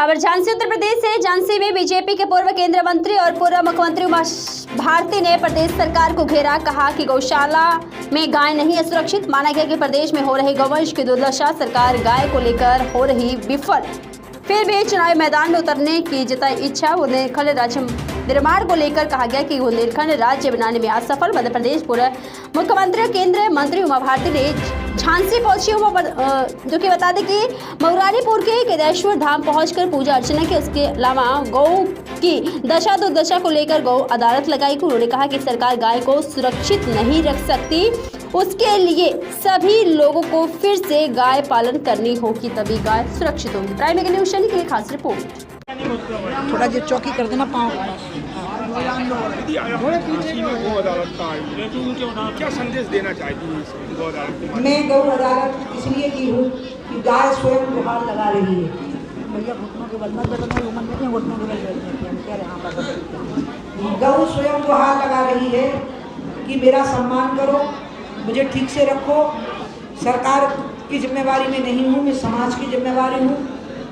खबर झांसी उत्तर प्रदेश से। झांसी में बीजेपी के पूर्व केंद्रीय मंत्री और पूर्व मुख्यमंत्री उमा भारती ने प्रदेश सरकार को घेरा। कहा कि गौशाला में गाय नहीं है सुरक्षित। माना गया कि प्रदेश में हो रही गौवंश की दुर्दशा, सरकार गाय को लेकर हो रही विफल। फिर भी चुनावी मैदान में उतरने की जताई इच्छा। बुंदेलखंड राज्य निर्माण को लेकर कहा गया कि बुंदेलखंड राज्य बनाने में असफल। मध्य प्रदेश पूर्व मुख्यमंत्री और केंद्रीय मंत्री उमा भारती ने झांसी पहुंची, जो कि बता दें कि मऊरानीपुर के केदारेश्वर धाम पहुंचकर पूजा अर्चना की। उसके अलावा गौ की दशा दुर्दशा को लेकर गौ अदालत लगाई। उन्होंने कहा कि सरकार गाय को सुरक्षित नहीं रख सकती, उसके लिए सभी लोगों को फिर से गाय पालन करनी होगी, तभी गाय सुरक्षित होगी। प्राइम मेगा न्यूज़ चैनल के लिए खास रिपोर्ट। थोड़ा जो चौकी कर देना पाँव। क्या संदेश देना चाहती है गौ अदालत? मैं गौ अदालत इसलिए की हूँ कि गाय स्वयं गुहार लगा रही है। भैया घुटनों के बल मत घुटनों के बल गौ स्वयं गुहार लगा रही है कि मेरा सम्मान करो, मुझे ठीक से रखो। सरकार की जिम्मेवारी में नहीं हूँ, मैं समाज की जिम्मेवारी हूँ।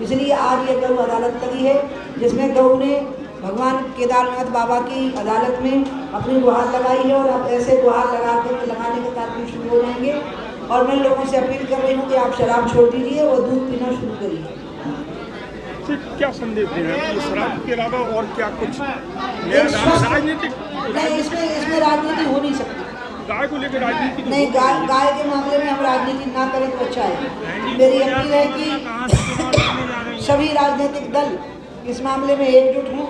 इसलिए आज ये गौ अदालत लगी है, जिसमें गौ ने भगवान केदारनाथ बाबा की अदालत में अपनी गुहार लगाई है। और अब ऐसे गुहार लगाने के कार्यक्रम शुरू हो जाएंगे। और मैं लोगों से अपील कर रही हूँ कि आप शराब छोड़ दीजिए और दूध पीना शुरू करिए। क्या संदेश देना है कि शराब के अलावा और क्या कुछ राजनीतिक? नहीं, इसमें राजनीति हो नहीं सकती। गाय को लेकर राजनीति नहीं, गाय के मामले में हम राजनीति ना करें तो अच्छा है। मेरी अपील है कि सभी राजनीतिक दल इस मामले में एकजुट हों।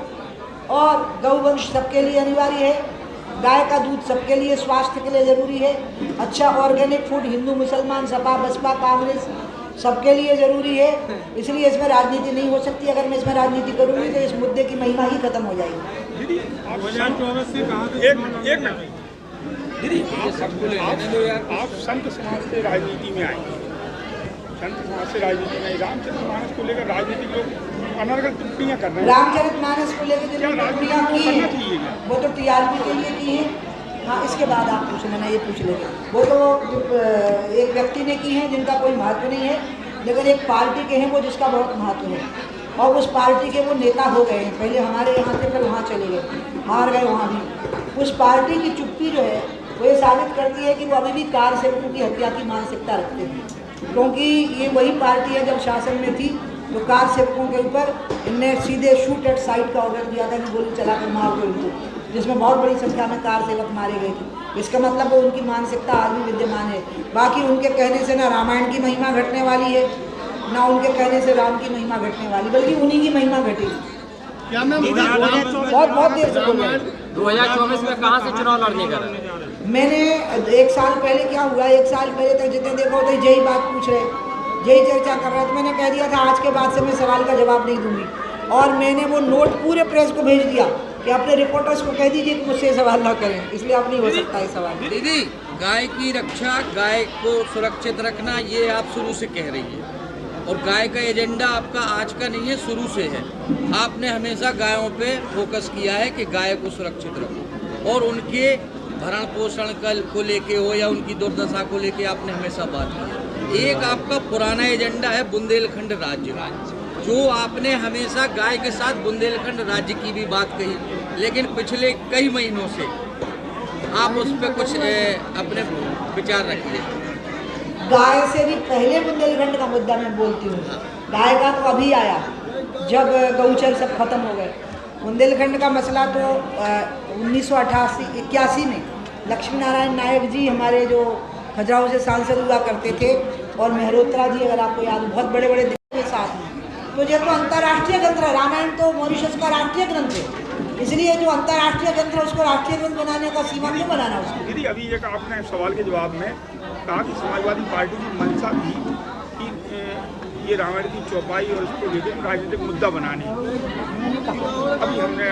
और गौवंश सबके लिए अनिवार्य है। गाय का दूध सबके लिए स्वास्थ्य के लिए ज़रूरी है। अच्छा ऑर्गेनिक फूड हिंदू मुसलमान सपा बसपा कांग्रेस सबके लिए ज़रूरी है। इसलिए इसमें राजनीति नहीं हो सकती। अगर मैं इसमें राजनीति करूँगी तो इस मुद्दे की महिमा ही खत्म हो जाएगी। दीदी आप संत समाज से राजनीति में आए, संत समाज से राजनीति में रामचरितमानस को लेकर राजनीतिक लोग अनर्गल टिप्पणियां कर रहे हैं। रामचरितमानस को लेकर जो टिप्पणियां की है वो तो टीआरपी के लिए की है। हाँ, इसके बाद आप पूछ लेना, ये पूछ लेंगे। वो तो एक व्यक्ति ने की है जिनका कोई महत्व नहीं है, लेकिन एक पार्टी के हैं वो जिसका बहुत महत्व है। और उस पार्टी के वो नेता हो गए हैं। पहले हमारे यहाँ से फिर वहाँ चले गए, हार गए वहाँ भी। उस पार्टी की चुप्पी जो है वो ये साबित करती है कि वो अभी भी कार सेवकों की हत्या की मानसिकता रखते हैं। क्योंकि ये वही पार्टी है जब शासन में थी तो कार सेवकों के ऊपर इनने सीधे शूट एट साइट का ऑर्डर दिया था कि गोली चलाकर मार दो इनको, जिसमें बहुत बड़ी संख्या में कार सेवक मारे गए थे। इसका मतलब वो उनकी मानसिकता आज भी विद्यमान है। बाकी उनके कहने से ना रामायण की महिमा घटने वाली है, ना उनके कहने से राम की महिमा घटने वाली, बल्कि उन्हीं की महिमा घटेगी। क्या मैम बहुत देर से बोल रहे हैं। 2024 में कहाँ से चुनाव लड़ने का? मैंने 1 साल पहले क्या हुआ, 1 साल पहले तक जितने देखो तो यही बात पूछ रहे, यही चर्चा कर रहा था। मैंने कह दिया था आज के बाद से मैं सवाल का जवाब नहीं दूंगी। और मैंने वो नोट पूरे प्रेस को भेज दिया कि अपने रिपोर्टर्स को कह दीजिए कि मुझसे सवाल ना करें, इसलिए अब नहीं हो सकता है सवाल। दीदी, गाय की रक्षा, गाय को सुरक्षित रखना, ये आप शुरू से कह रही है। और गाय का एजेंडा आपका आज का नहीं है, शुरू से है। आपने हमेशा गायों पे फोकस किया है कि गाय को सुरक्षित रखो, और उनके भरण पोषण को लेके हो या उनकी दुर्दशा को लेके आपने हमेशा बात की। एक आपका पुराना एजेंडा है बुंदेलखंड राज्य, जो आपने हमेशा गाय के साथ बुंदेलखंड राज्य की भी बात कही, लेकिन पिछले कई महीनों से आप उस पर कुछ अपने विचार रखिए। गाय से भी पहले बुंदेलखंड का मुद्दा मैं बोलती हूँ। गाय का तो अभी आया जब गौचर सब खत्म हो गए। बुंदेलखंड का मसला तो 1981 में लक्ष्मी नारायण नायक जी हमारे जो खजुराहो से सांसद हुआ करते थे, और मेहरोत्रा जी, अगर आपको याद, बहुत बड़े बड़े के साथ में। तो ये तो अंतर्राष्ट्रीय ग्रंथ है, रामायण तो मॉरिशस का राष्ट्रीय ग्रंथ है। इसलिए जो अंतर्राष्ट्रीय ग्रंथ है उसको राष्ट्रीय ग्रंथ बनाने का सीमा क्यों बनाना उसको? दीदी, अभी एक आपने सवाल के जवाब में कहा कि समाजवादी पार्टी की मंशा थी कि ये रामायण की चौपाई और इसको लेकर राजनीतिक मुद्दा बनाने। अभी हमने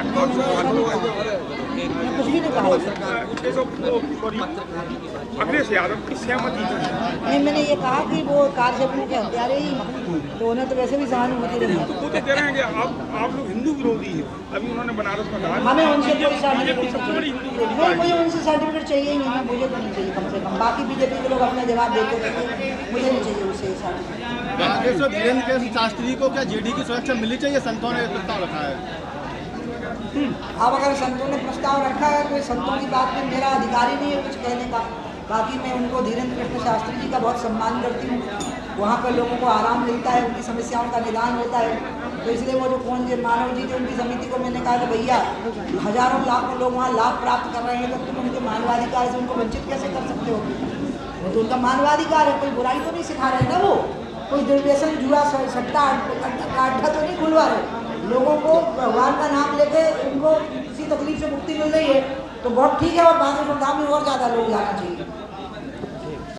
कुछ भी नहीं कहा। अखिलेश यादव की सहमति थी। नहीं, मैंने ये कहा कि वो कार सेवकों के हत्यारे ही, तो उन्हें तो वैसे भी सहानुभूति रही है। वो तो कह रहे हैं कि आप लोग हिंदू विरोधी है। अभी उन्होंने बनारस में कहा हमें उनसे कोई सर्टिफिकेट सबसे बड़ी हिंदू विरोधी नहीं, पार्टी। मुझे उनसे सर्टिफिकेट चाहिए ही नहीं, मुझे तो नहीं चाहिए कम से कम। बाकी बीजेपी के लोग अपना जवाब देते रहते हैं, मुझे नहीं चाहिए उससे सर्टिफिकेट। बागेश्वर धीरेन्द्र शास्त्री को क्या जेडी की सुरक्षा मिलनी चाहिए? संतों ने प्रस्ताव रखा है। अब अगर संतों ने प्रस्ताव रखा है तो संतों की बात में मेरा अधिकार ही नहीं है कुछ कहने का। बाकी मैं उनको धीरेन्द्र कृष्ण शास्त्री जी का बहुत सम्मान करती हूँ। वहाँ पर लोगों को आराम मिलता है, उनकी समस्याओं का निदान होता है। तो इसलिए वो जो कौन जी मानव जी थे उनकी समिति को मैंने कहा कि भैया हजारों लाखों लोग वहाँ लाभ प्राप्त कर रहे हैं तो तुम उनके मानवाधिकार से उनको वंचित कैसे कर सकते हो? वो तो उनका मानवाधिकार है, कोई बुराई तो नहीं सिखा रहे ना, वो कोई दुर्व्यसन जुआ सट्टा अड्डा तो नहीं खुलवा रहे। लोगों को भगवान का नाम लेके उनको किसी तकलीफ से मुक्ति मिल रही है तो बहुत ठीक है, और बागेश्वर धाम में और ज़्यादा लोग जाना चाहिए।